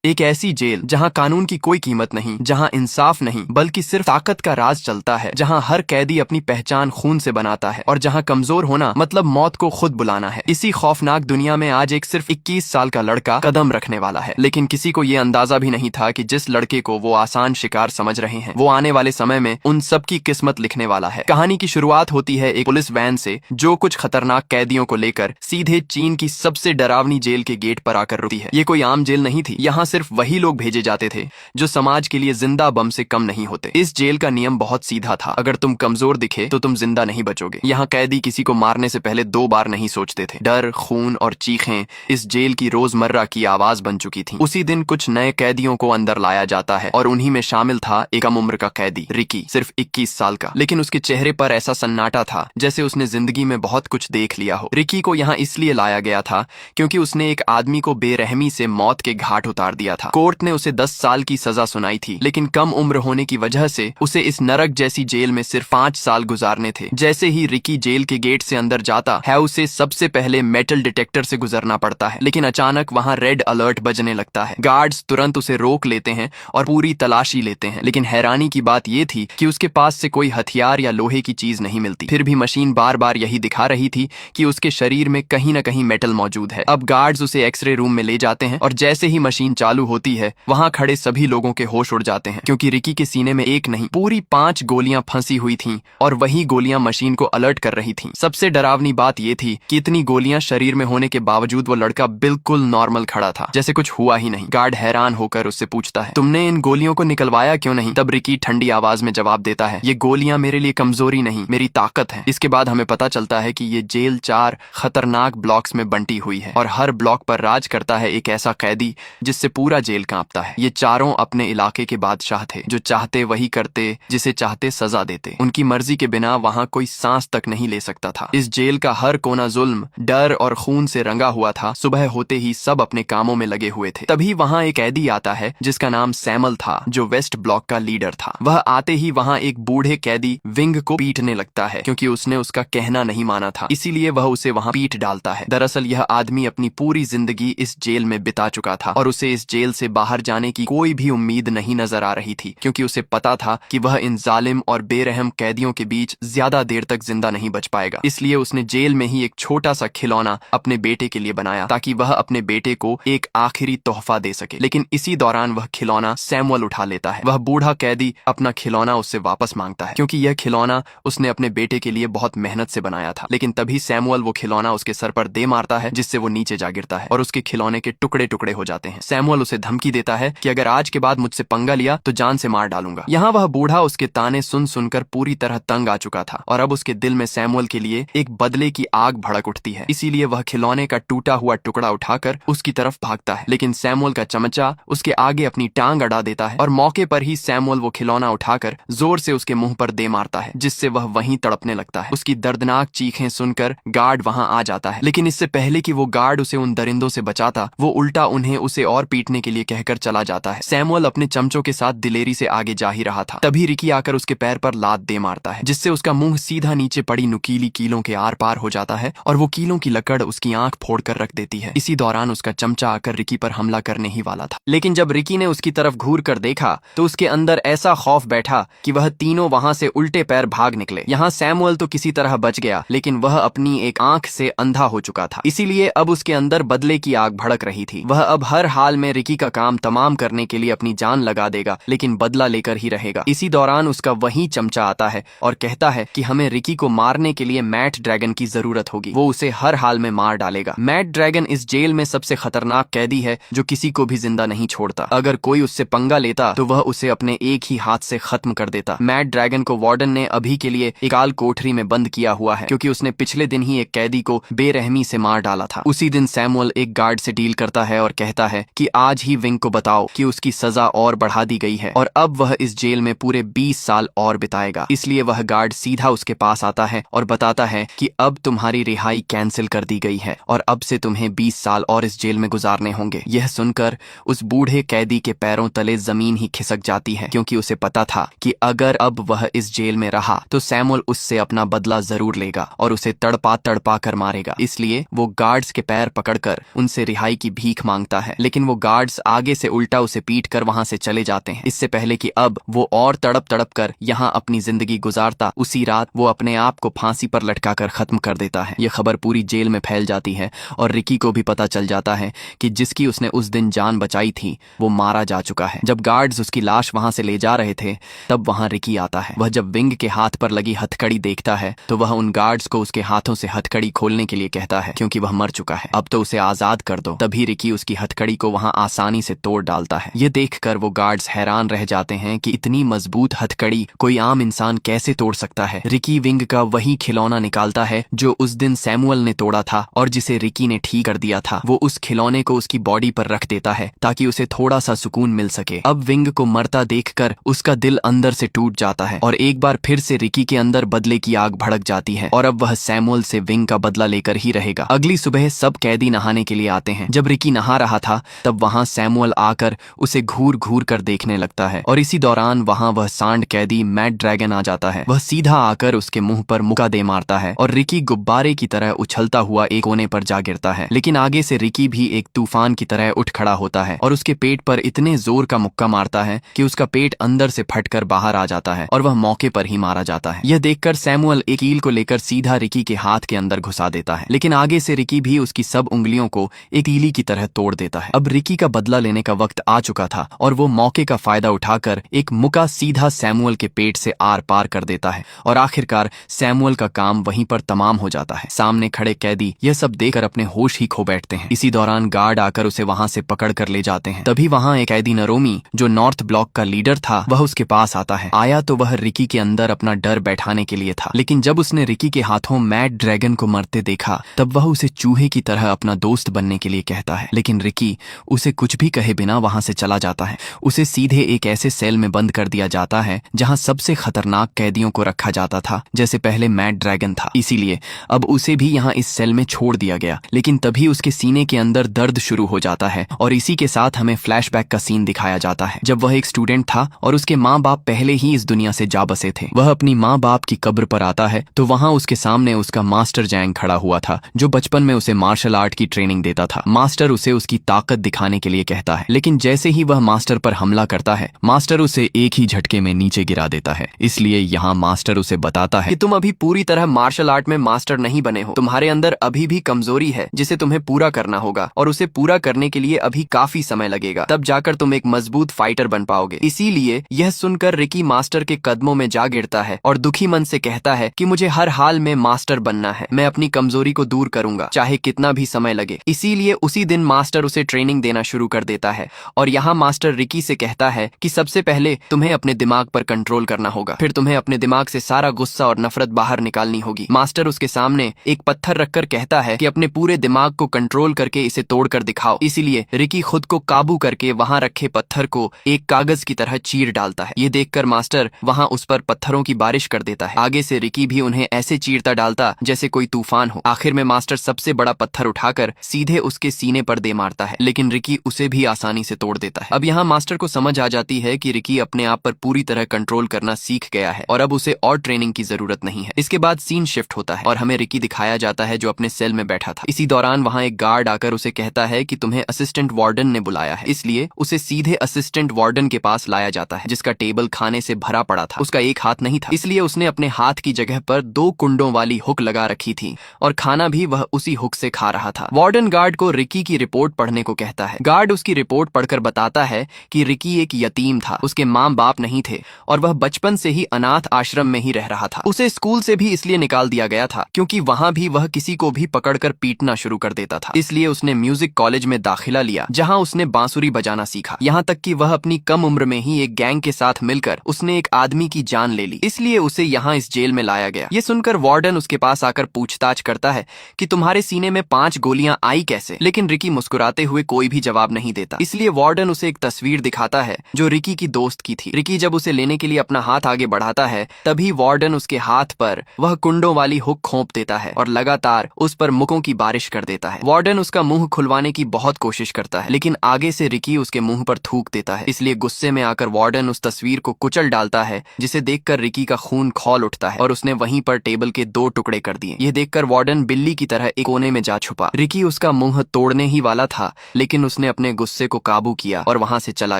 एक ऐसी जेल जहां कानून की कोई कीमत नहीं, जहां इंसाफ नहीं बल्कि सिर्फ ताकत का राज चलता है, जहां हर कैदी अपनी पहचान खून से बनाता है और जहां कमजोर होना मतलब मौत को खुद बुलाना है। इसी खौफनाक दुनिया में आज एक सिर्फ 21 साल का लड़का कदम रखने वाला है। लेकिन किसी को ये अंदाजा भी नहीं था कि जिस लड़के को वो आसान शिकार समझ रहे हैं, वो आने वाले समय में उन सबकी किस्मत लिखने वाला है। कहानी की शुरुआत होती है एक पुलिस वैन से, जो कुछ खतरनाक कैदियों को लेकर सीधे चीन की सबसे डरावनी जेल के गेट पर आकर रुकती है। ये कोई आम जेल नहीं थी, यहाँ सिर्फ वही लोग भेजे जाते थे जो समाज के लिए जिंदा बम से कम नहीं होते। इस जेल का नियम बहुत सीधा था, अगर तुम कमजोर दिखे तो तुम जिंदा नहीं बचोगे। यहाँ कैदी किसी को मारने से पहले 2 बार नहीं सोचते थे। डर, खून और चीखें इस जेल की रोजमर्रा की आवाज बन चुकी थी। उसी दिन कुछ नए कैदियों को अंदर लाया जाता है और उन्हीं में शामिल था एक कम उम्र का कैदी रिकी, सिर्फ 21 साल का। लेकिन उसके चेहरे पर ऐसा सन्नाटा था जैसे उसने जिंदगी में बहुत कुछ देख लिया हो। रिकी को यहाँ इसलिए लाया गया था क्योंकि उसने एक आदमी को बेरहमी से मौत के घाट उतार दिया था। कोर्ट ने उसे 10 साल की सजा सुनाई थी, लेकिन कम उम्र होने की वजह से उसे इस नरक जैसी जेल में सिर्फ 5 साल गुजारने थे। जैसे ही रिकी जेल के गेट से अंदर जाता है, उसे सबसे पहले मेटल डिटेक्टर से गुजरना पड़ता है। लेकिन अचानक वहाँ रेड अलर्ट बजने लगता है। गार्ड्स तुरंत उसे रोक लेते हैं और पूरी तलाशी लेते हैं। लेकिन हैरानी की बात यह थी कि उसके पास से कोई हथियार या लोहे की चीज नहीं मिलती। फिर भी मशीन बार बार यही दिखा रही थी कि उसके शरीर में कहीं न कहीं मेटल मौजूद है। अब गार्ड्स उसे एक्सरे रूम में ले जाते हैं और जैसे ही मशीन चालू होती है, वहां खड़े सभी लोगों के होश उड़ जाते हैं, क्योंकि रिकी के सीने में एक नहीं पूरी 5 गोलियां फंसी हुई थीं और वही गोलियां मशीन को अलर्ट कर रही थीं। सबसे डरावनी बात यह थी कि इतनी गोलियां शरीर में होने के बावजूद वो लड़का बिल्कुल नॉर्मल खड़ा था, जैसे कुछ हुआ ही नहीं। गार्ड हैरान होकर उससे पूछता है, तुमने इन गोलियों को निकलवाया क्यों नहीं? तब रिकी ठंडी आवाज में जवाब देता है, ये गोलियां मेरे लिए कमजोरी नहीं, मेरी ताकत है। इसके बाद हमें पता चलता है कि ये जेल 4 खतरनाक ब्लॉक्स में बंटी हुई है और हर ब्लॉक पर राज करता है एक ऐसा कैदी जिससे पूरा जेल कांपता है। ये चारों अपने इलाके के बादशाह थे, जो चाहते वही करते, जिसे चाहते सजा देते। उनकी मर्जी के बिना वहां कोई सांस तक नहीं ले सकता था। इस जेल का हर कोना जुल्म, डर और खून से रंगा हुआ था। सुबह होते ही सब अपने कामों में लगे हुए थे। तभी वहां एक कैदी आता है जिसका नाम सैमल था, जो वेस्ट ब्लॉक का लीडर था। वह आते ही वहां एक बूढ़े कैदी विंग को पीटने लगता है, क्योंकि उसने उसका कहना नहीं माना था, इसीलिए वह उसे वहां पीट डालता है। दरअसल यह आदमी अपनी पूरी जिंदगी इस जेल में बिता चुका था और उसे इस जेल से बाहर जाने की कोई भी उम्मीद नहीं नजर आ रही थी, क्योंकि उसे पता था कि वह इन जालिम और बेरहम कैदियों के बीच ज्यादा देर तक जिंदा नहीं बच पाएगा। इसलिए उसने जेल में ही एक छोटा सा खिलौना अपने बेटे के लिए बनाया, ताकि वह अपने बेटे को एक आखिरी तोहफा दे सके। लेकिन इसी दौरान वह खिलौना सैमुअल उठा लेता है। वह बूढ़ा कैदी अपना खिलौना उससे वापस मांगता है, क्योंकि यह खिलौना उसने अपने बेटे के लिए बहुत मेहनत से बनाया था। लेकिन तभी सैमुअल वो खिलौना उसके सर पर दे मारता है, जिससे वो नीचे जा गिरता है और उसके खिलौने के टुकड़े टुकड़े हो जाते हैं। सैमुअल उसे धमकी देता है कि अगर आज के बाद मुझसे पंगा लिया तो जान से मार डालूंगा। यहाँ वह बूढ़ा उसके ताने सुन सुनकर पूरी तरह तंग आ चुका था और अब उसके दिल में सैमुअल के लिए एक बदले की आग भड़क उठती है। इसीलिए वह खिलौने का टूटा हुआ टुकड़ा उठाकर उसकी तरफ भागता है, लेकिन सैमुअल का चमचा उसके आगे अपनी टांग अड़ा देता है और मौके पर ही सैमुअल वो खिलौना उठाकर जोर से उसके मुंह पर दे मारता है, जिससे वह वहीं तड़पने लगता है। उसकी दर्दनाक चीखें सुनकर गार्ड वहां आ जाता है, लेकिन इससे पहले कि वो गार्ड उसे उन दरिंदों से बचाता, वो उल्टा उन्हें उसे और पीटने के लिए कहकर चला जाता है। सैमुअल अपने चमचों के साथ दिलेरी से आगे जा ही रहा था, तभी रिकी आकर उसके पैर पर लात दे मारता है, जिससे उसका मुंह सीधा नीचे पड़ी नुकीली कीलों के आर पार हो जाता है और वो कीलों की लकड़ उसकी आंख फोड़कर रख देती है। इसी दौरान उसका चमचा आकर रिकी पर हमला करने ही वाला था, लेकिन जब रिकी ने उसकी तरफ घूर कर देखा तो उसके अंदर ऐसा खौफ बैठा कि वह तीनों वहां से उल्टे पैर भाग निकले। यहाँ सैमुअल तो किसी तरह बच गया, लेकिन वह अपनी एक आंख से अंधा हो चुका था, इसीलिए अब उसके अंदर बदले की आग भड़क रही थी। वह अब हर हाल में रिकी का काम तमाम करने के लिए अपनी जान लगा देगा, लेकिन बदला लेकर ही रहेगा। इसी दौरान उसका वही चमचा आता है और कहता है कि हमें रिकी को मारने के लिए मैट ड्रैगन की जरूरत होगी, वो उसे हर हाल में मार डालेगा। मैट ड्रैगन इस जेल में सबसे खतरनाक कैदी है, जो किसी को भी जिंदा नहीं छोड़ता। अगर कोई उससे पंगा लेता तो वह उसे अपने एक ही हाथ से खत्म कर देता। मैट ड्रैगन को वार्डन ने अभी के लिए एक काल कोठरी में बंद किया हुआ है, क्योंकि उसने पिछले दिन ही एक कैदी को बेरहमी से मार डाला था। उसी दिन सैमुअल एक गार्ड से डील करता है और कहता है कि आज ही विंग को बताओ कि उसकी सजा और बढ़ा दी गई है और अब वह इस जेल में पूरे 20 साल और बिताएगा। इसलिए वह गार्ड सीधा उसके पास आता है और बताता है कि अब तुम्हारी रिहाई कैंसिल कर दी गई है और अब से तुम्हें 20 साल और इस जेल में गुजारने होंगे। यह सुनकर उस बूढ़े कैदी के पैरों तले जमीन ही खिसक जाती है, क्योंकि उसे पता था कि अगर अब वह इस जेल में रहा तो सैमुअल उससे अपना बदला जरूर लेगा और उसे तड़पा तड़पा कर मारेगा। इसलिए वो गार्ड्स के पैर पकड़कर उनसे रिहाई की भीख मांगता है, लेकिन वो गार्ड्स आगे से उल्टा उसे पीट कर वहां से चले जाते हैं, इससे पहले कि अब वो और तड़प तड़प कर यहाँ अपनी जिंदगी गुजारता। उसी रात वो अपने आप को फांसी पर लटकाकर खत्म कर देता है। ये खबर पूरी जेल में फैल जाती है और रिकी को भी पता चल जाता है कि जिसकी उसने उस दिन जान बचाई थी वो मारा जा चुका है। जब गार्ड्स उसकी लाश वहां से ले जा रहे थे तब वहां रिकी आता है। वह जब विंग के हाथ पर लगी हथकड़ी देखता है तो वह उन गार्ड्स को उसके हाथों से हथकड़ी खोलने के लिए कहता है, क्योंकि वह मर चुका है, अब तो उसे आजाद कर दो। तभी रिकी उसकी हथकड़ी को वहां आसानी से तोड़ डालता है। ये देखकर वो गार्ड्स हैरान रह जाते हैं कि इतनी मजबूत हथकड़ी कोई आम इंसान कैसे तोड़ सकता है। रिकी विंग का वही खिलौना निकालता है जो उस दिन सैमुअल ने तोड़ा था और जिसे रिकी ने ठीक कर दिया था। वो उस खिलौने को उसकी बॉडी पर रख देता है ताकि उसे थोड़ा सा सुकून मिल सके। अब विंग को मरता देखकर उसका दिल अंदर से टूट जाता है और एक बार फिर से रिकी के अंदर बदले की आग भड़क जाती है और अब वह सैमुअल से विंग का बदला लेकर ही रहेगा। अगली सुबह सब कैदी नहाने के लिए आते हैं। जब रिकी नहा रहा था तब वहां सैमुअल आकर उसे घूर घूर कर देखने लगता है और इसी दौरान वहां वह सांड कैदी मैड ड्रैगन आ जाता है। वह सीधा आकर उसके मुंह पर मुक्का दे मारता है और रिकी गुब्बारे की तरह उछलता हुआ एक कोने पर जा गिरता है। लेकिन आगे से रिकी भी एक तूफान की तरह उठ खड़ा होता है और उसके पेट पर इतने जोर का मुक्का मारता है कि उसका पेट अंदर से फटकर बाहर आ जाता है और वह मौके पर ही मारा जाता है। यह देखकर सैमुअल एक कील को लेकर सीधा रिकी के हाथ के अंदर घुसा देता है, लेकिन आगे से रिकी भी उसकी सब उंगलियों को एक तीली की तरह तोड़ देता है। अब रिकी का बदला लेने का वक्त आ चुका था और वो मौके का फायदा उठाकर एक मुक्का सीधा सैमुअल के पेट से आर पार कर देता है और आखिरकार सैमुअल का काम वहीं पर तमाम हो जाता है। सामने खड़े कैदी यह सब देखकर अपने होश ही खो बैठते हैं। इसी दौरान गार्ड आकर उसे वहां से पकड़ कर ले जाते हैं। तभी वहां एक कैदी नरोमी जो नॉर्थ ब्लॉक का लीडर था वह उसके पास आता है। आया तो वह रिकी के अंदर अपना डर बैठाने के लिए था, लेकिन जब उसने रिकी के हाथों मैड ड्रैगन को मरते देखा तब वह उसे चूहे की तरह अपना दोस्त बनने के लिए कहता है। लेकिन रिकी उसे कुछ भी कहे बिना वहां से चला जाता है। उसे सीधे एक ऐसे सेल में बंद कर दिया जाता है जहां सबसे खतरनाक कैदियों को रखा जाता था, जैसे पहले मैड ड्रैगन था। इसीलिए अब उसे भी यहाँ इस सेल में छोड़ दिया गया। लेकिन तभी उसके सीने के अंदर दर्द शुरू हो जाता है और इसी के साथ हमें फ्लैशबैक का सीन दिखाया जाता है जब वह एक स्टूडेंट था और उसके माँ बाप पहले ही इस दुनिया से जा बसे थे। वह अपनी माँ बाप की कब्र पर आता है तो वहां उसके सामने उसका मास्टर जैंग खड़ा हुआ था जो बचपन में उसे मार्शल आर्ट की ट्रेनिंग देता था। मास्टर उसे उसकी ताकत दिखाने के लिए कहता है, लेकिन जैसे ही वह मास्टर पर हमला करता है मास्टर उसे एक ही झटके में नीचे गिरा देता है। इसलिए यहाँ मास्टर उसे बताता है कि तुम अभी पूरी तरह मार्शल आर्ट में मास्टर नहीं बने हो, तुम्हारे अंदर अभी भी कमजोरी है जिसे तुम्हें पूरा करना होगा और उसे पूरा करने के लिए अभी काफी समय लगेगा, तब जाकर तुम एक मजबूत फाइटर बन पाओगे। इसीलिए यह सुनकर रिकी मास्टर के कदमों में जा गिरता है और दुखी मन से कहता है कि मुझे हर हाल में मास्टर बनना है, मैं अपनी कमजोरी को दूर करूंगा चाहे कितना भी समय लगे। इसीलिए उसी दिन मास्टर उसे ट्रेनिंग देना शुरू कर देता है और यहाँ मास्टर रिकी से कहता है कि सबसे पहले तुम्हें अपने दिमाग पर कंट्रोल करना होगा, फिर तुम्हें अपने दिमाग से सारा गुस्सा और नफरत बाहर निकालनी होगी। मास्टर उसके सामने एक पत्थर रखकर कहता है कि अपने पूरे दिमाग को कंट्रोल करके इसे तोड़कर दिखाओ। इसीलिए रिकी खुद को काबू करके वहां रखे पत्थर को एक कागज की तरह चीर डालता है। ये देखकर मास्टर वहां उस पर पत्थरों की बारिश कर देता है। आगे से रिकी भी उन्हें ऐसे चीरता डालता जैसे कोई तूफान हो। आखिर में मास्टर सबसे बड़ा पत्थर उठाकर सीधे उसके सीने पर दे मारता है, लेकिन रिकी उसे भी आसानी से तोड़ देता है। अब यहाँ मास्टर को समझ आ जाती है कि रिकी अपने आप पर पूरी तरह कंट्रोल करना सीख गया है और अब उसे और ट्रेनिंग की जरूरत नहीं है। इसके बाद सीन शिफ्ट होता है और हमें रिकी दिखाया जाता है जो अपने सेल में बैठा था। इसी दौरान वहाँ एक गार्ड आकर उसे कहता है कि तुम्हें असिस्टेंट वार्डन ने बुलाया है, इसलिए उसे सीधे असिस्टेंट वार्डन के पास लाया जाता है जिसका टेबल खाने से भरा पड़ा था। उसका एक हाथ नहीं था, इसलिए उसने अपने हाथ की जगह पर 2 कुंडों वाली हुक लगा रखी थी और खाना भी वह उसी हुक से खा रहा था। वार्डन गार्ड को रिकी की रिपोर्ट पढ़ने को कहता है। गार्ड उसकी रिपोर्ट पढ़कर बताता है कि रिकी एक यतीम था, उसके माँ बाप नहीं थे और वह बचपन से ही अनाथ आश्रम में ही रह रहा था। उसे स्कूल से भी इसलिए निकाल दिया गया था क्योंकि वहां भी वह किसी को भी पकड़कर पीटना शुरू कर देता था। इसलिए उसने म्यूजिक कॉलेज में दाखिला लिया जहां उसने बांसुरी बजाना सीखा। यहाँ तक कि वह अपनी कम उम्र में ही एक गैंग के साथ मिलकर उसने एक आदमी की जान ले ली, इसलिए उसे यहाँ इस जेल में लाया गया। ये सुनकर वार्डन उसके पास आकर पूछताछ करता है कि तुम्हारे सीने में 5 गोलियां आई कैसे, लेकिन रिकी मुस्कुराते हुए कोई भी जवाब नहीं देता। इसलिए वार्डन उसे एक तस्वीर दिखाता है जो रिकी की दोस्त की थी। रिकी जब उसे लेने के लिए अपना हाथ आगे बढ़ाता है तभी वार्डन उसके हाथ पर वह कुंडों वाली हुक खोप देता है और लगातार उस पर मुकों की बारिश कर देता है। वार्डन उसका मुंह खुलवाने की बहुत कोशिश करता है, लेकिन आगे से रिकी उसके मुंह पर थूक देता है। इसलिए गुस्से में आकर वार्डन उस तस्वीर को कुचल डालता है जिसे देखकर रिकी का खून खौल उठता है और उसने वहीं पर टेबल के 2 टुकड़े कर दिए। यह देखकर वार्डन बिल्ली की तरह एक कोने में जा छुपा। रिकी उसका मुंह तोड़ने ही वाला था, लेकिन उसने उसने अपने गुस्से को काबू किया और वहाँ से चला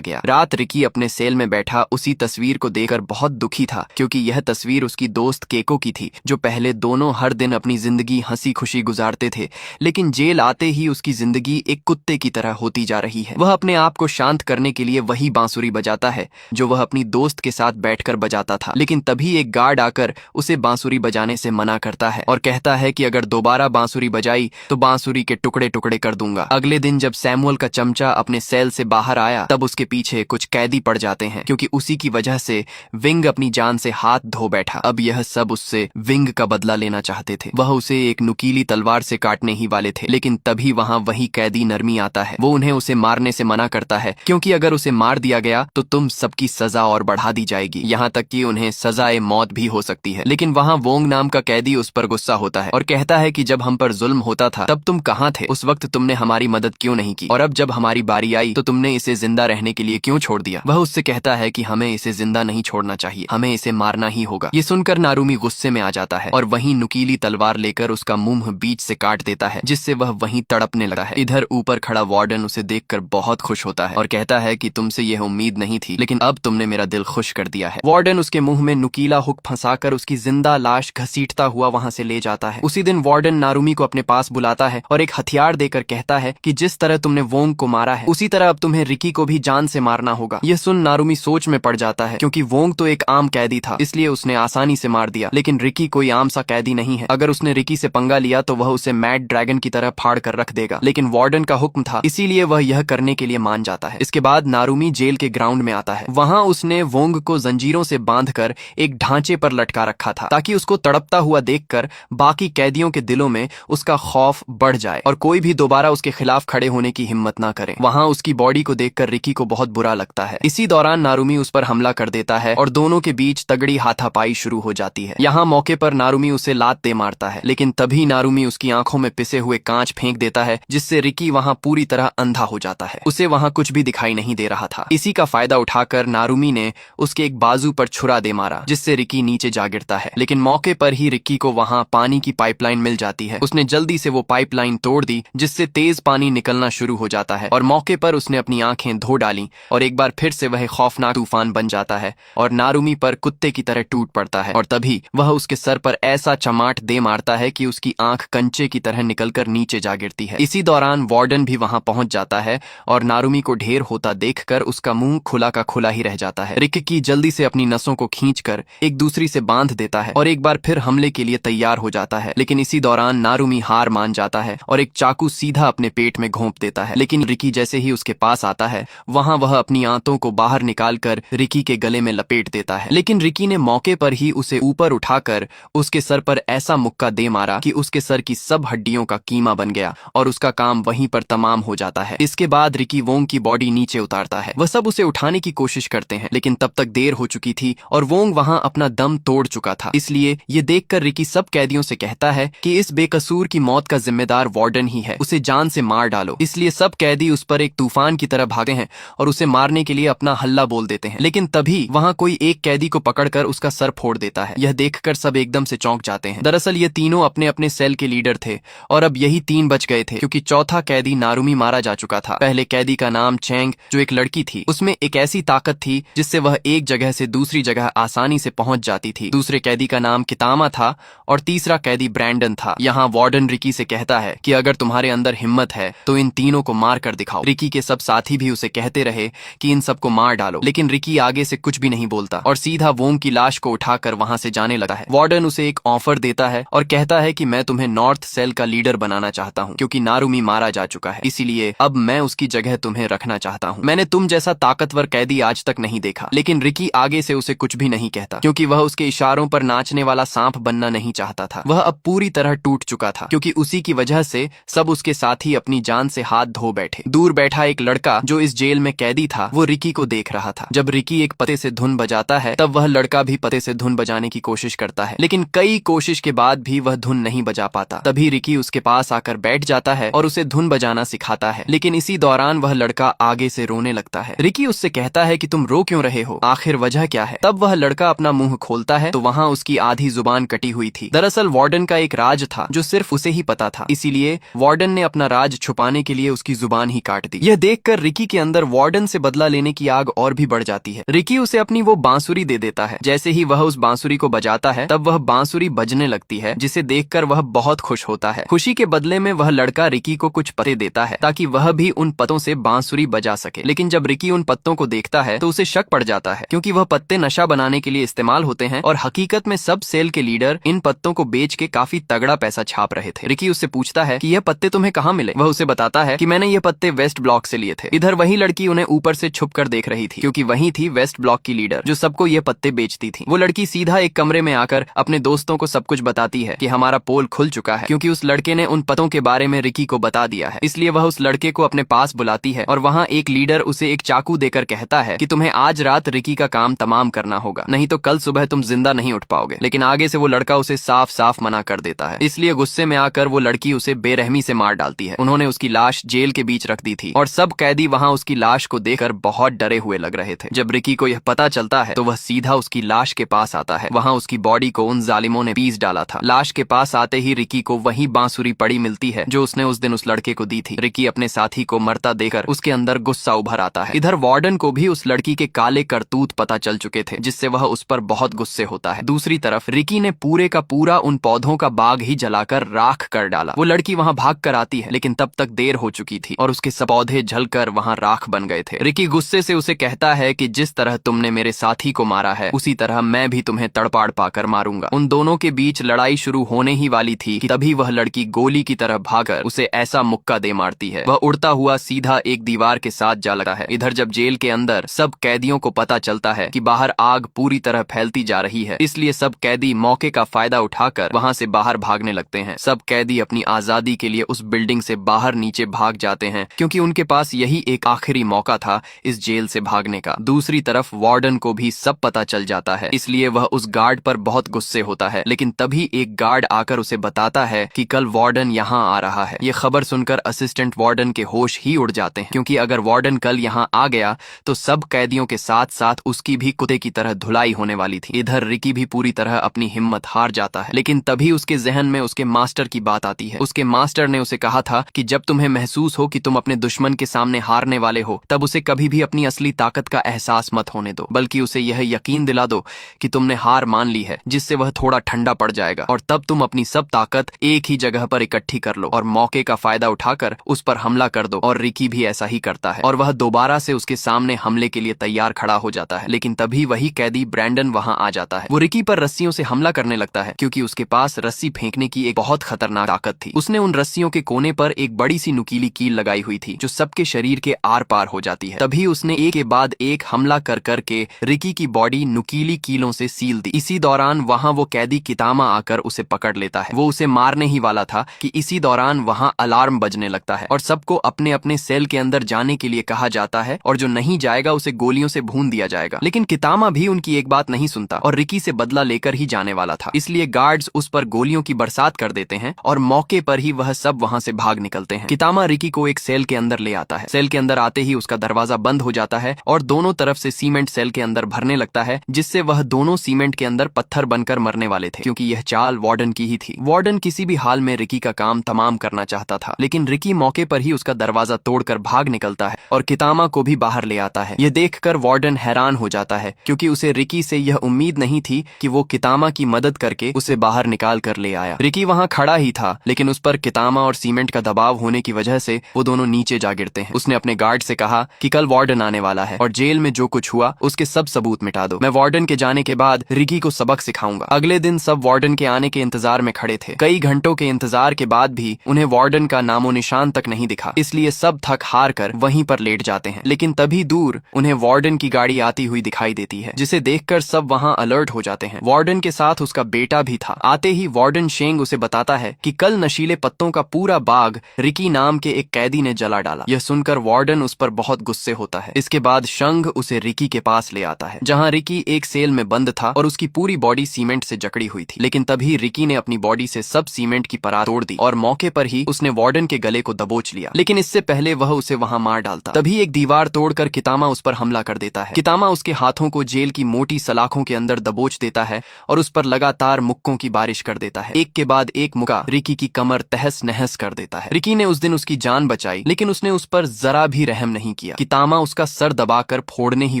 गया। रात रिकी अपने सेल में बैठा उसी तस्वीर को देखकर बहुत दुखी था, क्योंकि यह तस्वीर उसकी दोस्त केको की थी, जो पहले दोनों हर दिन अपनी जिंदगी हंसी खुशी गुजारते थे, लेकिन जेल आते ही उसकी जिंदगी एक कुत्ते की तरह होती जा रही है। वह अपने आप को शांत करने के लिए वही बांसुरी बजाता है जो वह अपनी दोस्त के साथ बैठकर बजाता था, लेकिन तभी एक गार्ड आकर उसे बांसुरी बजाने से मना करता है और कहता है कि अगर दोबारा बांसुरी बजाई तो बांसुरी के टुकड़े टुकड़े कर दूंगा। अगले दिन जब सैमुअल का चमचा अपने सेल से बाहर आया, तब उसके पीछे कुछ कैदी पड़ जाते हैं, क्योंकि उसी की वजह से विंग अपनी जान से हाथ धो बैठा। अब यह सब उससे विंग का बदला लेना चाहते थे। वह उसे एक नुकीली तलवार से काटने ही वाले थे, लेकिन तभी वहाँ वही कैदी नरमी आता है। वो उन्हें उसे मारने से मना करता है, क्योंकि अगर उसे मार दिया गया तो तुम सबकी सजा और बढ़ा दी जाएगी, यहाँ तक कि उन्हें सजाए मौत भी हो सकती है। लेकिन वहाँ वोंग नाम का कैदी उस पर गुस्सा होता है और कहता है कि जब हम पर जुल्म होता था तब तुम कहाँ थे? उस वक्त तुमने हमारी मदद क्यों नहीं की? और अब जब हमारी बारी आई तो तुमने इसे जिंदा रहने के लिए क्यों छोड़ दिया? वह उससे कहता है कि हमें इसे जिंदा नहीं छोड़ना चाहिए, हमें इसे मारना ही होगा। ये सुनकर नारुमी गुस्से में आ जाता है और वहीं नुकीली तलवार लेकर उसका मुंह बीच से काट देता है, जिससे वह वहीं तड़पने लगा है। इधर ऊपर खड़ा वार्डन उसे देखकर बहुत खुश होता है और कहता है कि तुमसे यह उम्मीद नहीं थी, लेकिन अब तुमने मेरा दिल खुश कर दिया है। वार्डन उसके मुंह में नुकीला हुक फंसाकर उसकी जिंदा लाश घसीटता हुआ वहां से ले जाता है। उसी दिन वार्डन नारुमी को अपने पास बुलाता है और एक हथियार देकर कहता है कि जिस तरह तुमने वोंग को मारा है, उसी तरह अब तुम्हें रिकी को भी जान से मारना होगा। यह सुन नारुमी सोच में पड़ जाता है, क्योंकि वोंग तो एक आम कैदी था, इसलिए उसने आसानी से मार दिया, लेकिन रिकी कोई आम सा कैदी नहीं है। अगर उसने रिकी से पंगा लिया तो वह उसे मैड ड्रैगन की तरह फाड़ कर रख देगा, लेकिन वार्डन का हुक्म था, इसीलिए वह यह करने के लिए मान जाता है। इसके बाद नारुमी जेल के ग्राउंड में आता है। वहां उसने वोंग को जंजीरों से बांधकर एक ढांचे पर लटका रखा था, ताकि उसको तड़पता हुआ देखकर बाकी कैदियों के दिलों में उसका खौफ बढ़ जाए और कोई भी दोबारा उसके खिलाफ खड़े होने की हिम्मत ना करे। वहां उसकी बॉडी को देखकर रिकी को बहुत बुरा लगता है। इसी दौरान नारुमी उस पर हमला कर देता है और दोनों के बीच तगड़ी हाथापाई शुरू हो जाती है। यहाँ मौके पर नारुमी उसे लात दे मारता है, लेकिन तभी नारुमी उसकी आंखों में पिसे हुए कांच फेंक देता है, जिससे रिकी वहां पूरी तरह अंधा हो जाता है। उसे वहां कुछ भी दिखाई नहीं दे रहा था। इसी का फायदा उठाकर नारुमी ने उसके एक बाजू पर छुरा दे मारा, जिससे रिकी नीचे जा गिरता है। लेकिन मौके पर ही रिकी को वहां पानी की पाइपलाइन मिल जाती है। उसने जल्दी से वो पाइपलाइन तोड़ दी, जिससे तेज पानी निकलना शुरू हो जाता है और मौके पर उसने अपनी आंखें धो डाली और एक बार फिर से वह खौफनाक तूफान बन जाता है और नारुमी पर कुत्ते की तरह टूट पड़ता है। और तभी वह उसके सर पर ऐसा चमाट दे मारता है कि उसकी आंख कंचे की तरह निकलकर नीचे जा गिरती है। इसी दौरान वार्डन भी वहां पहुंच जाता है और नारुमी को ढेर होता देखकर उसका मुंह खुला का खुला ही रह जाता है। रिकी जल्दी से अपनी नसों को खींचकर एक दूसरी से बांध देता है और एक बार फिर हमले के लिए तैयार हो जाता है, लेकिन इसी दौरान नारुमी हार मान जाता है और एक चाकू सीधा अपने पेट में घोंप देता है। लेकिन रिकी जैसे ही उसके पास आता है, वहां वह अपनी आंतों को बाहर निकालकर रिकी के गले में लपेट देता है, लेकिन रिकी ने मौके पर ही उसे ऊपर उठाकर उसके सर पर ऐसा मुक्का दे मारा कि उसके सर की सब हड्डियों का कीमा बन गया और उसका काम वहीं पर तमाम हो जाता है। इसके बाद रिकी वोंग की बॉडी नीचे उतारता है। वह सब उसे उठाने की कोशिश करते हैं, लेकिन तब तक देर हो चुकी थी और वोंग वहां अपना दम तोड़ चुका था। इसलिए ये देखकर रिकी सब कैदियों से कहता है कि इस बेकसूर की मौत का जिम्मेदार वार्डन ही है, उसे जान से मार डालो। इसलिए सब कैदी उस पर एक तूफान की तरह भागते हैं और उसे मारने के लिए अपना हल्ला बोल देते हैं, लेकिन तभी वहां कोई एक कैदी को पकड़कर उसका सर फोड़ देता है। यह देखकर सब एकदम से चौंक जाते हैं। दरअसल ये तीनों अपने अपने सेल के लीडर थे और अब यही 3 बच गए थे, क्योंकि चौथा कैदी नारुमी मारा जा चुका था। पहले कैदी का नाम चेंग, जो एक लड़की थी, उसमें एक ऐसी ताकत थी जिससे वह एक जगह से दूसरी जगह आसानी से पहुंच जाती थी। दूसरे कैदी का नाम कितामा था और तीसरा कैदी ब्रैंडन था। यहाँ वार्डन रिकी से कहता है कि अगर तुम्हारे अंदर हिम्मत है तो इन तीनों को मार कर दिखाओ। रिकी के सब साथी भी उसे कहते रहे कि इन सबको मार डालो, लेकिन रिकी आगे से कुछ भी नहीं बोलता और सीधा वोंग की लाश को उठाकर वहां से जाने लगता है। वार्डन उसे एक ऑफर देता है और कहता है कि मैं तुम्हें नॉर्थ सेल का लीडर बनाना चाहता हूँ, क्योंकि नारुमी मारा जा चुका है, इसीलिए अब मैं उसकी जगह तुम्हें रखना चाहता हूँ। मैंने तुम जैसा ताकतवर कैदी आज तक नहीं देखा। लेकिन रिकी आगे से उसे कुछ भी नहीं कहता, क्योंकि वह उसके इशारों पर नाचने वाला सांप बनना नहीं चाहता था। वह अब पूरी तरह टूट चुका था, क्योंकि उसी की वजह से सब उसके साथी अपनी जान से हाथ धो बैठे। दूर बैठा एक लड़का जो इस जेल में कैदी था, वो रिकी को देख रहा था। जब रिकी एक पते से धुन बजाता है, तब वह लड़का भी पते से धुन बजाने की कोशिश करता है, लेकिन कई कोशिश के बाद भी वह धुन नहीं बजा पाता। तभी रिकी उसके पास आकर बैठ जाता है और उसे धुन बजाना सिखाता है, लेकिन इसी दौरान वह लड़का आगे से रोने लगता है। रिकी उससे कहता है कि तुम रो क्यों रहे हो, आखिर वजह क्या है? तब वह लड़का अपना मुंह खोलता है तो वहाँ उसकी आधी जुबान कटी हुई थी। दरअसल वार्डन का एक राज था जो सिर्फ उसे ही पता था, इसीलिए वार्डन ने अपना राज छुपाने के लिए उसकी जुबान जुबान ही काट दी। यह देखकर रिकी के अंदर वार्डन से बदला लेने की आग और भी बढ़ जाती है। रिकी उसे अपनी वो बांसुरी दे देता है। जैसे ही वह उस बांसुरी को बजाता है तब वह बांसुरी बजने लगती है, जिसे देखकर वह बहुत खुश होता है। खुशी के बदले में वह लड़का रिकी को कुछ पत्ते देता है ताकि वह भी उन पत्तों से बांसुरी बजा सके। लेकिन जब रिकी उन पत्तों को देखता है तो उसे शक पड़ जाता है, क्योंकि वह पत्ते नशा बनाने के लिए इस्तेमाल होते हैं और हकीकत में सब सेल के लीडर इन पत्तों को बेच के काफी तगड़ा पैसा छाप रहे थे। रिकी उससे पूछता है कि यह पत्ते तुम्हें कहाँ मिले। वह उसे बताता है कि मैंने ये पत्ते वेस्ट ब्लॉक से लिए थे। इधर वही लड़की उन्हें ऊपर से छुप कर देख रही थी, क्योंकि वही थी वेस्ट ब्लॉक की लीडर जो सबको ये पत्ते बेचती थी। वो लड़की सीधा एक कमरे में आकर अपने दोस्तों को सब कुछ बताती है कि हमारा पोल खुल चुका है, क्योंकि उस लड़के ने उन पत्तों के बारे में रिकी को बता दिया है। इसलिए वह उस लड़के को अपने पास बुलाती है और वहाँ एक लीडर उसे एक चाकू देकर कहता है कि तुम्हें आज रात रिकी का काम तमाम करना होगा, नहीं तो कल सुबह तुम जिंदा नहीं उठ पाओगे। लेकिन आगे से वो लड़का उसे साफ साफ मना कर देता है। इसलिए गुस्से में आकर वो लड़की उसे बेरहमी से मार डालती है। उन्होंने उसकी लाश जेल के बीच रख दी थी और सब कैदी वहाँ उसकी लाश को देखकर बहुत डरे हुए लग रहे थे। जब रिकी को यह पता चलता है तो वह सीधा उसकी लाश के पास आता है। वहाँ उसकी बॉडी को उन जालिमों ने पीस डाला था। लाश के पास आते ही रिकी को वही बांसुरी पड़ी मिलती है जो उसने उस दिन उस लड़के को दी थी। रिकी अपने साथी को मरता देखकर उसके अंदर गुस्सा उभर आता है। इधर वार्डन को भी उस लड़की के काले करतूत पता चल चुके थे, जिससे वह उस पर बहुत गुस्से होता है। दूसरी तरफ रिकी ने पूरे का पूरा उन पौधों का बाग ही जलाकर राख कर डाला। वो लड़की वहाँ भाग कर आती है, लेकिन तब तक देर हो चुकी थी और उसके सब पौधे जलकर वहाँ राख बन गए थे। रिकी गुस्से से उसे कहता है कि जिस तरह तुमने मेरे साथी को मारा है उसी तरह मैं भी तुम्हें तड़पाड़ पाकर मारूंगा। उन दोनों के बीच लड़ाई शुरू होने ही वाली थी कि तभी वह लड़की गोली की तरह भागकर उसे ऐसा मुक्का दे मारती है। वह उड़ता हुआ सीधा एक दीवार के साथ जा लगता है। इधर जब जेल के अंदर सब कैदियों को पता चलता है कि बाहर आग पूरी तरह फैलती जा रही है, इसलिए सब कैदी मौके का फायदा उठाकर वहां से बाहर भागने लगते हैं। सब कैदी अपनी आजादी के लिए उस बिल्डिंग से बाहर नीचे भाग जाते हैं, क्योंकि उनके पास यही एक आखिरी मौका था इस जेल से भागने का। दूसरी तरफ वार्डन को भी सब पता चल जाता है, इसलिए वह उस गार्ड पर बहुत गुस्से होता है। लेकिन तभी एक गार्ड आकर उसे बताता है कि कल वार्डन यहाँ आ रहा है। ये खबर सुनकर असिस्टेंट वार्डन के होश ही उड़ जाते हैं, क्योंकि अगर वार्डन कल यहाँ आ गया तो सब कैदियों के साथ साथ उसकी भी कुत्ते की तरह धुलाई होने वाली थी। इधर रिकी भी पूरी तरह अपनी हिम्मत हार जाता है, लेकिन तभी उसके जहन में उसके मास्टर की बात आती है। उसके मास्टर ने उसे कहा था कि जब तुम्हें महसूस हो कि तुम अपने दुश्मन के सामने हारने वाले हो, तब उसे कभी भी अपनी असली ताकत का एहसास मत होने दो, बल्कि उसे यह यकीन दिला दो कि तुमने हार मान ली है, जिससे वह थोड़ा ठंडा पड़ जाएगा और तब तुम अपनी सब ताकत एक ही जगह पर इकट्ठी कर लो और मौके का फायदा उठाकर उस पर हमला कर दो। और रिकी भी ऐसा ही करता है और वह दोबारा से उसके सामने हमले के लिए तैयार खड़ा हो जाता है। लेकिन तभी वही कैदी ब्रैंडन वहां आ जाता है। वो रिकी पर रस्सियों से हमला करने लगता है, क्योंकि उसके पास रस्सी फेंकने की एक बहुत खतरनाक ताकत थी। उसने उन रस्सियों के कोने पर एक बड़ी सी नुकीली कील लगाई हुई थी जो सबके शरीर के आर पार हो जाती है। तभी उसने एक के बाद एक हमला कर करके रिकी की बॉडी नुकीली कीलों से सील दी। इसी दौरान वहां वो कैदी कितामा आकर उसे पकड़ लेता है। वो उसे मारने ही वाला था कि इसी दौरान वहां अलार्म बजने लगता है और सबको अपने अपने सेल के अंदर जाने के लिए कहा जाता है और जो नहीं जाएगा उसे गोलियों से भून दिया जाएगा। लेकिन कितामा भी उनकी एक बात नहीं सुनता और रिकी से बदला लेकर ही जाने वाला था। इसलिए गार्ड्स उस पर गोलियों की बरसात कर देते हैं और मौके पर ही वह सब वहां से भाग निकलते हैं। कितामा रिकी को एक सेल के अंदर ले आता है। सेल के अंदर आते ही उसका दरवाजा बंद हो जाता है और दोनों तरफ से सीमेंट सेल के अंदर भरने लगता है, जिससे वह दोनों सीमेंट के अंदर पत्थर बनकर मरने वाले थे, क्योंकि यह चाल वार्डन की ही थी। वार्डन किसी भी हाल में रिकी का काम तमाम करना चाहता था, लेकिन रिकी मौके पर ही उसका दरवाजा तोड़कर भाग निकलता है और कितामा को भी बाहर ले आता है। यह देखकर वार्डन हैरान हो जाता है, क्योंकि उसे रिकी से यह उम्मीद नहीं थी कि वो कितामा की मदद करके उसे बाहर निकाल कर ले आया। रिकी वहां खड़ा ही था, लेकिन उस पर कितामा और सीमेंट का दबाव होने की वजह से वो दोनों नीचे जा गिरते हैं। उसने अपने गार्ड से कहा कि कल वार्डन आने वाला है और जेल में जो कुछ हुआ उसके सब सबूत मिटा दो। मैं वार्डन के जाने के बाद रिकी को सबक सिखाऊंगा। अगले दिन सब वार्डन के आने के इंतजार में खड़े थे। कई घंटों के इंतजार के बाद भी उन्हें वार्डन का नामो निशान तक नहीं दिखा, इसलिए सब थक हार कर वहीं पर लेट जाते हैं। लेकिन तभी दूर उन्हें वार्डन की गाड़ी आती हुई दिखाई देती है, जिसे देखकर सब वहां अलर्ट हो जाते हैं। वार्डन के साथ उसका बेटा भी था। आते ही वार्डन शेंग उसे बताता है कि कल नशीले पत्तों का पूरा बाग रिकी नाम के एक कैदी ने जला डाला। यह सुनकर वार्डन उस पर बहुत गुस्से होता है। इसके बाद शंग उसे रिकी के पास ले आता है, जहां रिकी एक सेल में बंद था और उसकी पूरी बॉडी सीमेंट से जकड़ी हुई थी। लेकिन तभी रिकी ने अपनी बॉडी से सब सीमेंट की परत तोड़ दी और मौके पर ही उसने वार्डन के गले को दबोच लिया। लेकिन इससे पहले वह उसे वहां मार डालता। तभी एक दीवार तोड़कर कितामा उस पर हमला कर देता है। कितामा उसके हाथों को जेल की मोटी सलाखों के अंदर दबोच देता है और उस पर लगातार मुक्कों की बारिश कर देता है। एक के बाद एक मुक्का रिकी की कमर तहस नहस कर देता है। रिकी ने उस दिन उसकी जान बचाई, लेकिन उसने उस पर जरा भी रहम नहीं किया। कितामा उसका सर दबाकर फोड़ने ही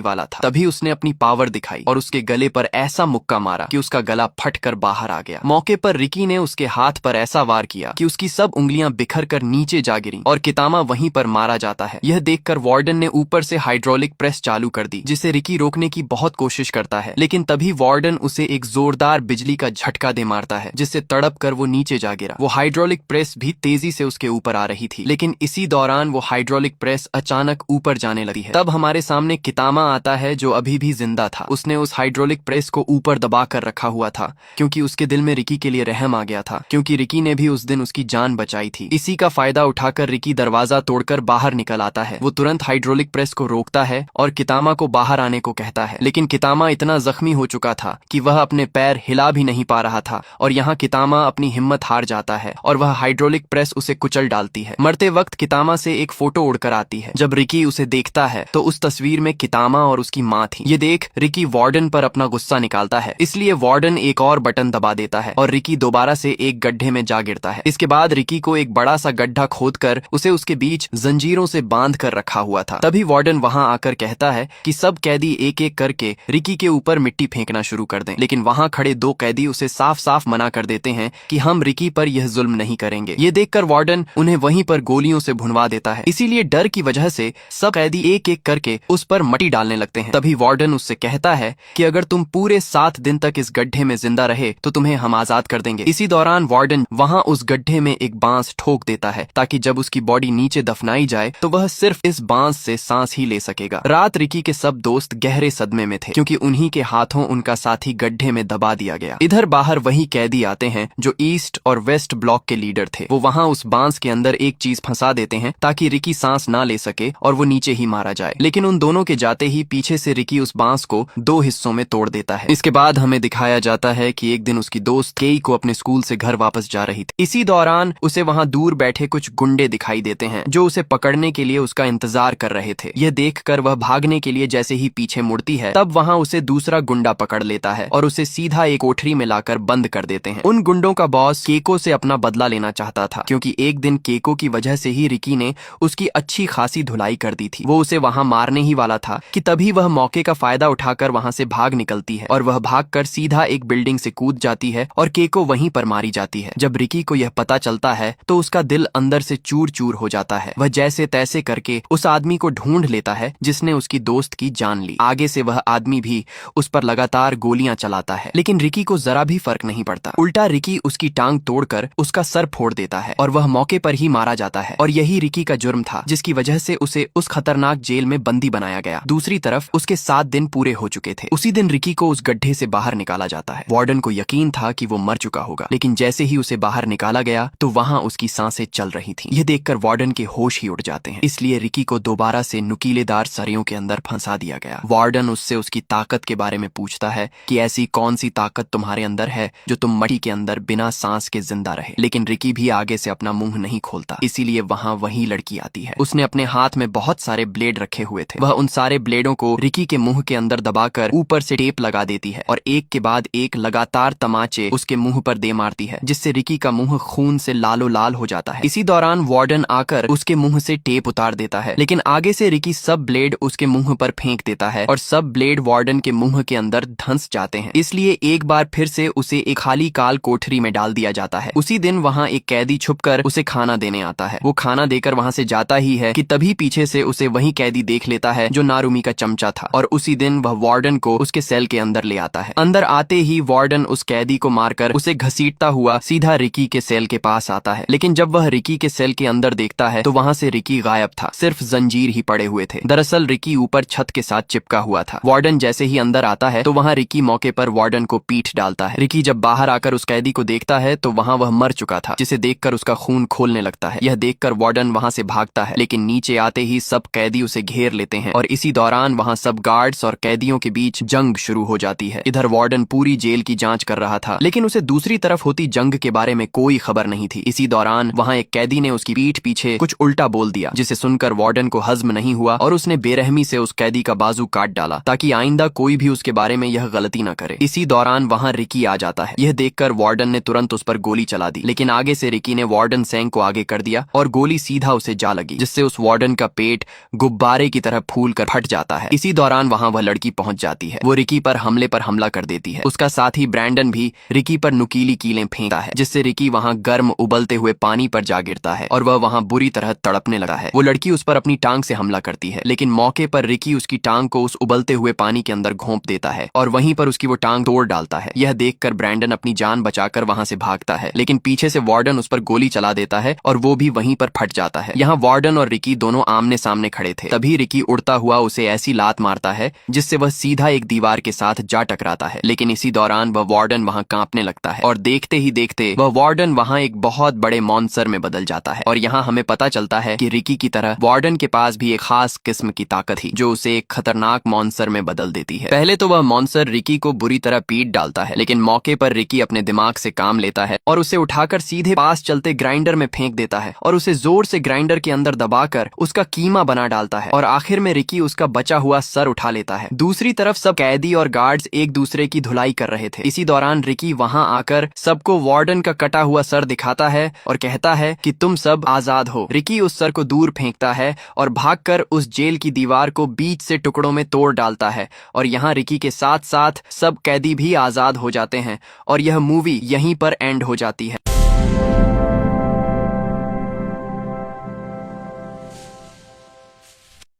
वाला था, तभी उसने अपनी पावर दिखाई और उसके गले पर ऐसा मुक्का मारा कि उसका गला फटकर बाहर आ गया। मौके पर रिकी ने उसके हाथ पर ऐसा वार किया कि उसकी सब उंगलियां बिखर कर नीचे जा गिरी और कितामा वहीं पर मारा जाता है। यह देखकर वार्डन ने ऊपर से हाइड्रोलिक प्रेस चालू कर दी, जिसे रिकी रोकने की बहुत कोशिश करता है, लेकिन तभी वार्डन उसे एक जोरदार बिजली का झटका दे मारता है, जिससे तड़प कर वो नीचे जा गिरा। वो हाइड्रोलिक प्रेस भी तेजी से उसके ऊपर आ रही थी, लेकिन इसी दौरान वो हाइड्रोलिक प्रेस अचानक ऊपर जाने लगी है। तब हमारे सामने कितामा आता है, जो अभी भी जिंदा था। उसने उस हाइड्रोलिक प्रेस को ऊपर दबा कर रखा हुआ था, क्योंकि उसके दिल में रिकी के लिए रहम आ गया था, क्योंकि रिकी ने भी उस दिन उसकी जान बचाई थी। इसी का फायदा उठाकर रिकी दरवाजा तोड़कर बाहर निकल आता है। वो तुरंत हाइड्रोलिक प्रेस को रोकता है और कितामा को बाहर आने को कहता है, लेकिन कितामा इतना जख्मी हो चुका था कि वह अपने पैर हिला भी नहीं पा रहा था। और यहाँ कितामा अपनी हिम्मत हार जाता है और वह हाइड्रोलिक प्रेस उसे कुचल डालती है। मरते वक्त कितामा से एक फोटो उड़कर आती है। जब रिकी उसे देखता है तो उस तस्वीर में कितामा और उसकी माँ थी। ये देख रिकी वार्डन पर अपना गुस्सा निकालता है, इसलिए वार्डन एक और बटन दबा देता है और रिकी दोबारा से एक गड्ढे में जा गिरता है। इसके बाद रिकी को एक बड़ा सा गड्ढा खोदकर उसे उसके बीच जंजीरों से बांध कर रखा हुआ था। तभी वार्डन वहां आकर कहता है कि सब कैदी एक एक करके रिकी के ऊपर मिट्टी फेंकना शुरू कर दें, लेकिन वहां खड़े दो कैदी उसे साफ साफ मना कर देते हैं कि हम रिकी पर यह जुल्म नहीं करेंगे। ये देखकर वार्डन उन्हें वहीं पर गोलियों से भुनवा देता है। इसीलिए डर की वजह से सब कैदी एक एक करके उस पर मट्टी डालने लगते हैं। तभी वार्डन उससे कहता है कि अगर तुम पूरे 7 दिन तक इस गड्ढे में जिंदा रहे तो तुम्हें हम आजाद कर देंगे। इसी दौरान वार्डन वहां उस गड्ढे में एक बांस ठोक देता है, ताकि जब उसकी बॉडी नीचे दफनाई जाए तो वह सिर्फ इस बांस से सांस ही ले सकेगा। रात रिकी के सब दोस्त गहरे सदमे में थे, क्योंकि उन्हीं के हाथों उनका साथी गड्ढे में दबा दिया गया। इधर बाहर वही कैदी आते हैं जो ईस्ट और वेस्ट ब्लॉक के लीडर थे। वो वहां उस बांस के अंदर एक चीज फंसा देते हैं ताकि रिकी सांस ना ले सके और वो नीचे ही मारा जाए, लेकिन उन दोनों के जाते ही पीछे से रिकी उस बांस को 2 हिस्सों में तोड़ देता है। इसके बाद हमें दिखाया जाता है कि एक दिन उसकी दोस्त केई को अपने स्कूल से घर वापस जा रही थी। इसी दौरान उसे वहां दूर बैठे कुछ गुंडे दिखाई देते हैं, जो उसे पकड़ने के लिए उसका इंतजार कर रहे थे। यह देखकर वह भागने के लिए जैसे ही पीछे मुड़ती है, तब वहां उसे दूसरा गुंडा पकड़ लेता है और उसे सीधा एक कोठरी में लाकर बंद कर देते हैं। उन गुंडों का बॉस केको से अपना बदला लेना चाहता था, क्योंकि एक दिन केको की वजह से ही रिकी ने उसकी अच्छी खासी धुलाई कर दी थी। वो उसे वहां मारने ही वाला था कि तभी वह मौके का फायदा उठाकर वहां से भाग निकलती है और वह भागकर सीधा एक बिल्डिंग से कूद जाती है और केको वहीं पर मारी जाती है। जब रिकी को यह पता चलता है तो उसका दिल अंदर से चूर चूर हो जाता है। वह जैसे तैसे करके उस आदमी को ढूंढ लेता है जिसने उसकी दोस्त की जान ली। आगे से वह आदमी भी उस पर लगातार गोलियां चलाता है, लेकिन रिकी को जरा भी फर्क नहीं पड़ता। उल्टा रिकी उसकी टांग तोड़कर उसका सर फोड़ देता है और वह मौके पर ही मारा जाता है। और यही रिकी का जुर्म था, जिसकी वजह से उसे उस खतरनाक जेल में बंदी बनाया गया। दूसरी तरफ उसके 7 दिन पूरे हो चुके थे। उसी दिन रिकी को उस गड्ढे से बाहर निकाला जाता है। वार्डन को यकीन था कि वो मर चुका होगा, लेकिन जैसे ही उसे बाहर निकाला गया तो वहां उसकी सांसें चल रही थीं। यह देखकर वार्डन के होश ही उड़ जाते हैं। इसलिए रिकी को दोबारा से नुकीलेदार सरियों के अंदर फंसा दिया गया। वार्डन उससे उसकी ताकत के बारे में पूछता है कि ऐसी कौन सी ताकत तुम्हारे अंदर है जो तुम मट्टी के अंदर बिना सांस के जिंदा रहे। लेकिन रिकी भी आगे से अपना मुंह नहीं खोलता। इसीलिए वहां वही लड़की आती है। उसने अपने हाथ में बहुत सारे ब्लेड रखे हुए थे। वह उन सारे ब्लेडों को रिकी के मुंह के अंदर दबाकर ऊपर से टेप लगा देती है और एक के बाद एक लगातार तमाचे उसके मुंह पर दे मारती है, जिससे रिकी का मुंह खून से लालो लाल हो जाता है। इसी दौरान वार्डन आकर उसके मुंह से टेप उतार देता है, लेकिन आगे से रिकी सब ब्लेड उसके मुंह पर फेंक देता है और सब ब्लेड वार्डन के मुंह के अंदर धंस जाते हैं। इसलिए एक बार फिर से उसे एक खाली काल कोठरी में डाल दिया जाता है। उसी दिन वहां एक कैदी छुपकर उसे खाना देने आता है। वो खाना देकर वहां से जाता ही है कि तभी पीछे से उसे वही कैदी देख लेता है जो नारुमी का चमचा था, और उसी दिन वह वार्डन को उसके सेल के अंदर ले आता है। अंदर आते ही वार्डन उस कैदी को मारकर उसे घसीटता हुआ सीधा रिकी के सेल के पास आता है। लेकिन जब वह रिकी के सेल के अंदर देखता है तो वहां से रिकी गायब था, सिर्फ जंजीर ही पड़े हुए थे। दरअसल रिकी ऊपर छत के साथ चिपका हुआ था। वार्डन जैसे ही अंदर आता है तो वहां रिकी मौके पर वार्डन को पीठ डालता है। रिकी जब बाहर आकर उस कैदी को देखता है तो वहां वह मर चुका था, जिसे देखकर उसका खून खोलने लगता है। यह देखकर वार्डन वहां से भागता है, लेकिन नीचे आते ही सब कैदी उसे घेर लेते हैं और इसी दौरान वहां सब गार्ड्स और कैदियों के बीच जंग शुरू हो जाती है। इधर वार्डन पूरी जेल की जांच कर रहा था, लेकिन उसे दूसरी तरफ होती जंग के बारे में कोई खबर नहीं थी। इसी दौरान वहां एक कैदी ने उसकी पीठ पीछे कुछ उल्टा बोल दिया, जिसे सुनकर वार्डन को हज्म नहीं हुआ और उसने बेरहमी से उस कैदी का बाजू काट डाला, ताकि आइंदा कोई भी उसके बारे में यह गलती न करे। इसी दौरान वहां रिकी आ जाता है। यह देखकर वार्डन ने तुरंत उस पर गोली चला दी, लेकिन आगे से रिकी ने वार्डन सेंग को आगे कर दिया और गोली सीधा उसे जा लगी, जिससे उस वार्डन का पेट गुब्बारे की तरह फूल कर फट जाता है। इसी दौरान वहां वह लड़की पहुंच जाती है। वो रिकी पर हमला कर देती है। उसका साथी ब्रैंडन भी रिकी पर नुकीली कीलें फेंकता है, जिससे रिकी वहां गर्म उबलते हुए पानी पर जा गिरता है और वह वहां बुरी तरह तड़पने लगा है। वो लड़की उस पर अपनी टांग से हमला करती है, लेकिन मौके पर रिकी उसकी टांग को उस उबलते हुए पानी के अंदर घोंप देता है और वहीं पर उसकी वो टांग तोड़ डालता है। यह देखकर ब्रैंडन अपनी जान बचाकर वहां से भागता है, लेकिन पीछे से वार्डन उस पर गोली चला देता है और वो भी वहीं पर फट जाता है। यहाँ वार्डन और रिकी दोनों आमने सामने खड़े थे। तभी रिकी उड़ता हुआ उसे ऐसी लात मारता है जिससे वह सीधा एक दीवार के साथ जा टकराता है। लेकिन इसी दौरान वह वार्डन वहां कांपने लगता है और देखते ही देखते वह वार्डन वहां एक बहुत बड़े मॉन्स्टर में बदल जाता है। और यहाँ हमें पता चलता है कि रिकी की तरह वार्डन के पास भी एक खास किस्म की ताकत थी जो उसे एक खतरनाक मॉन्स्टर में बदल देती है। पहले तो वह मॉन्स्टर रिकी को बुरी तरह पीट डालता है, लेकिन मौके पर रिकी अपने दिमाग से काम लेता है और उसे उठाकर सीधे पास चलते ग्राइंडर में फेंक देता है और उसे जोर से ग्राइंडर के अंदर दबाकर उसका कीमा बना डालता है और आखिर में रिकी उसका बचा हुआ सर उठा लेता है। दूसरी तरफ सब कैदी और गार्ड्स एक दूसरे की धुलाई कर रहे थे। इसी दौरान रिकी वहां आकर सबको वार्डन का कटा हुआ सर दिखाता है और कहता है कि तुम सब आजाद हो। रिकी उस सर को दूर फेंकता है और भागकर उस जेल की दीवार को बीच से टुकड़ों में तोड़ डालता है और यहाँ रिकी के साथ साथ सब कैदी भी आजाद हो जाते हैं और यह मूवी यहीं पर एंड हो जाती है।